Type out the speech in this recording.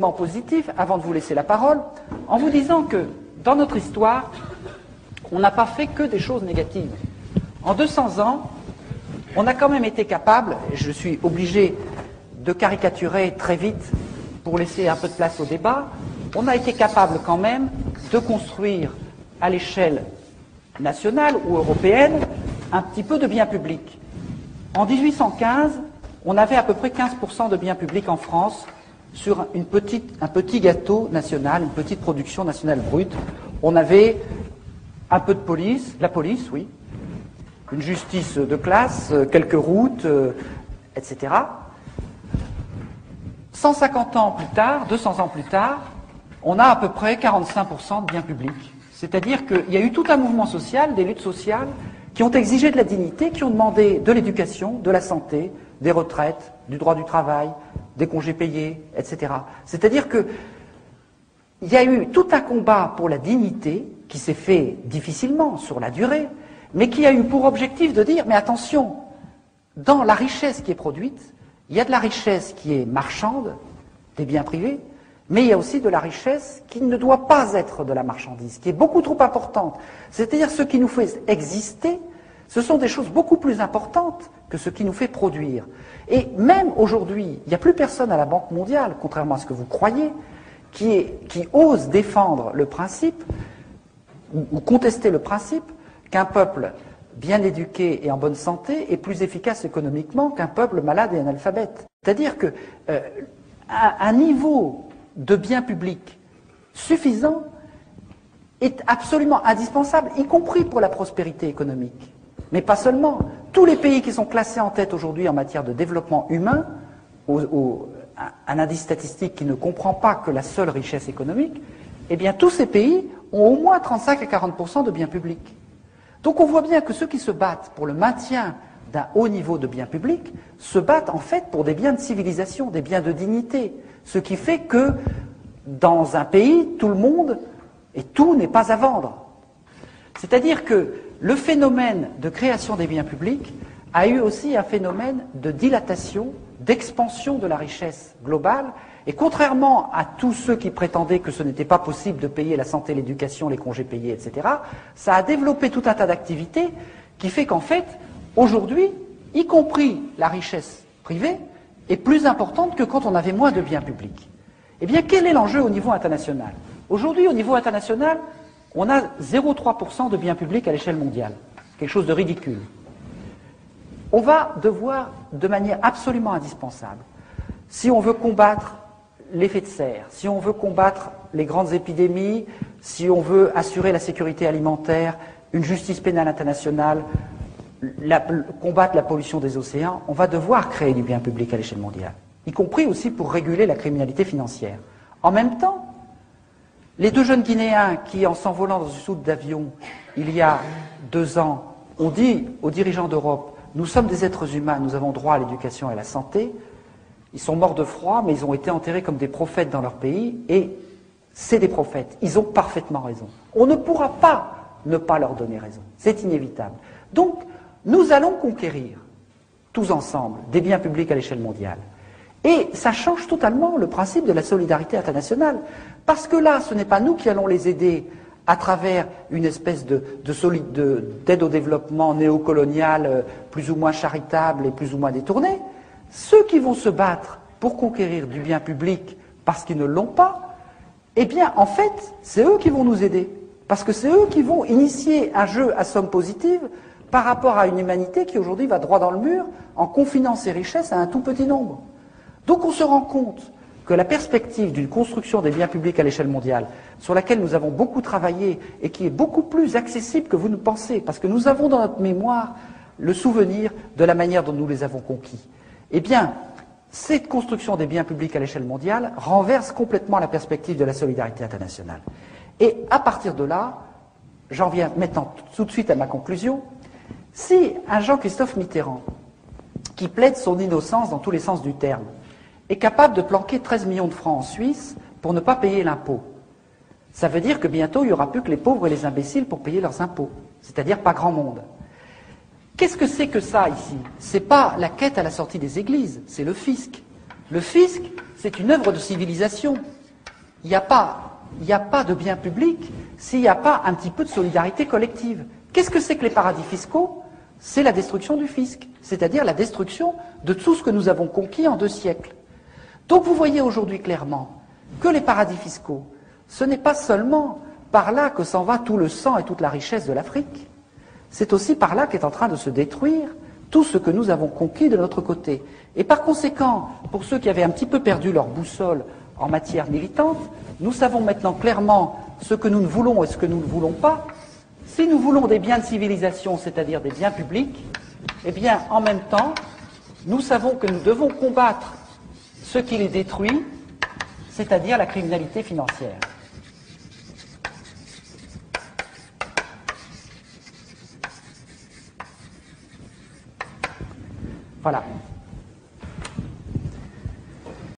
positif, avant de vous laisser la parole, en vous disant que dans notre histoire, on n'a pas fait que des choses négatives. En 200 ans, on a quand même été capable, et je suis obligé de caricaturer très vite pour laisser un peu de place au débat, on a été capable quand même de construire à l'échelle nationale ou européenne un petit peu de biens publics. En 1815, on avait à peu près 15% de biens publics en France sur un petit gâteau national, une petite production nationale brute. On avait un peu de police, la police, oui, une justice de classe, quelques routes, etc. 150 ans plus tard, 200 ans plus tard, on a à peu près 45% de biens publics. C'est-à-dire qu'il y a eu tout un mouvement social, des luttes sociales, qui ont exigé de la dignité, qui ont demandé de l'éducation, de la santé, des retraites, du droit du travail, des congés payés, etc. C'est-à-dire qu'il y a eu tout un combat pour la dignité, qui s'est fait difficilement sur la durée, mais qui a eu pour objectif de dire, mais attention, dans la richesse qui est produite, il y a de la richesse qui est marchande, des biens privés, mais il y a aussi de la richesse qui ne doit pas être de la marchandise, qui est beaucoup trop importante. C'est-à-dire ce qui nous fait exister, ce sont des choses beaucoup plus importantes que ce qui nous fait produire. Et même aujourd'hui, il n'y a plus personne à la Banque mondiale, contrairement à ce que vous croyez, qui ose défendre le principe, ou contester le principe, qu'un peuple bien éduqué et en bonne santé est plus efficace économiquement qu'un peuple malade et analphabète. C'est-à-dire que un niveau de biens publics suffisant est absolument indispensable, y compris pour la prospérité économique. Mais pas seulement. Tous les pays qui sont classés en tête aujourd'hui en matière de développement humain, un indice statistique qui ne comprend pas que la seule richesse économique, eh bien tous ces pays ont au moins 35 à 40% de biens publics. Donc on voit bien que ceux qui se battent pour le maintien d'un haut niveau de biens publics se battent en fait pour des biens de civilisation, des biens de dignité. Ce qui fait que dans un pays, tout le monde et tout n'est pas à vendre. C'est-à-dire que le phénomène de création des biens publics a eu aussi un phénomène de dilatation, d'expansion de la richesse globale. Et contrairement à tous ceux qui prétendaient que ce n'était pas possible de payer la santé, l'éducation, les congés payés, etc., ça a développé tout un tas d'activités qui fait qu'en fait, aujourd'hui, y compris la richesse privée, est plus importante que quand on avait moins de biens publics. Eh bien, quel est l'enjeu au niveau international? Aujourd'hui, au niveau international, on a 0,3% de biens publics à l'échelle mondiale. Quelque chose de ridicule. On va devoir, de manière absolument indispensable, si on veut combattre l'effet de serre, si on veut combattre les grandes épidémies, si on veut assurer la sécurité alimentaire, une justice pénale internationale, combattre la pollution des océans, on va devoir créer du bien public à l'échelle mondiale, y compris aussi pour réguler la criminalité financière. En même temps, les deux jeunes Guinéens qui, en s'envolant dans une soute d'avion, il y a 2 ans, ont dit aux dirigeants d'Europe, nous sommes des êtres humains, nous avons droit à l'éducation et à la santé, ils sont morts de froid, mais ils ont été enterrés comme des prophètes dans leur pays, et c'est des prophètes. Ils ont parfaitement raison. On ne pourra pas ne pas leur donner raison. C'est inévitable. Donc, nous allons conquérir, tous ensemble, des biens publics à l'échelle mondiale. Et ça change totalement le principe de la solidarité internationale. Parce que là, ce n'est pas nous qui allons les aider à travers une espèce d'aide au développement néocoloniale, plus ou moins charitable et plus ou moins détournée. Ceux qui vont se battre pour conquérir du bien public parce qu'ils ne l'ont pas, eh bien, en fait, c'est eux qui vont nous aider. Parce que c'est eux qui vont initier un jeu à somme positive par rapport à une humanité qui aujourd'hui va droit dans le mur en confinant ses richesses à un tout petit nombre. Donc on se rend compte que la perspective d'une construction des biens publics à l'échelle mondiale, sur laquelle nous avons beaucoup travaillé et qui est beaucoup plus accessible que vous ne pensez, parce que nous avons dans notre mémoire le souvenir de la manière dont nous les avons conquis, eh bien, cette construction des biens publics à l'échelle mondiale renverse complètement la perspective de la solidarité internationale. Et à partir de là, j'en viens maintenant tout de suite à ma conclusion, si un Jean-Christophe Mitterrand, qui plaide son innocence dans tous les sens du terme, est capable de planquer 13 millions de francs en Suisse pour ne pas payer l'impôt, ça veut dire que bientôt il n'y aura plus que les pauvres et les imbéciles pour payer leurs impôts, c'est-à-dire pas grand monde. Qu'est-ce que c'est que ça ici? C'est pas la quête à la sortie des églises, c'est le fisc. Le fisc, c'est une œuvre de civilisation. Il n'y a pas de bien public s'il n'y a pas un petit peu de solidarité collective. Qu'est-ce que c'est que les paradis fiscaux? C'est la destruction du fisc, c'est-à-dire la destruction de tout ce que nous avons conquis en 2 siècles. Donc vous voyez aujourd'hui clairement que les paradis fiscaux, ce n'est pas seulement par là que s'en va tout le sang et toute la richesse de l'Afrique, c'est aussi par là qu'est en train de se détruire tout ce que nous avons conquis de notre côté. Et par conséquent, pour ceux qui avaient un petit peu perdu leur boussole en matière militante, nous savons maintenant clairement ce que nous ne voulons et ce que nous ne voulons pas. Si nous voulons des biens de civilisation, c'est-à-dire des biens publics, eh bien, en même temps, nous savons que nous devons combattre ce qui les détruit, c'est-à-dire la criminalité financière. Voilà.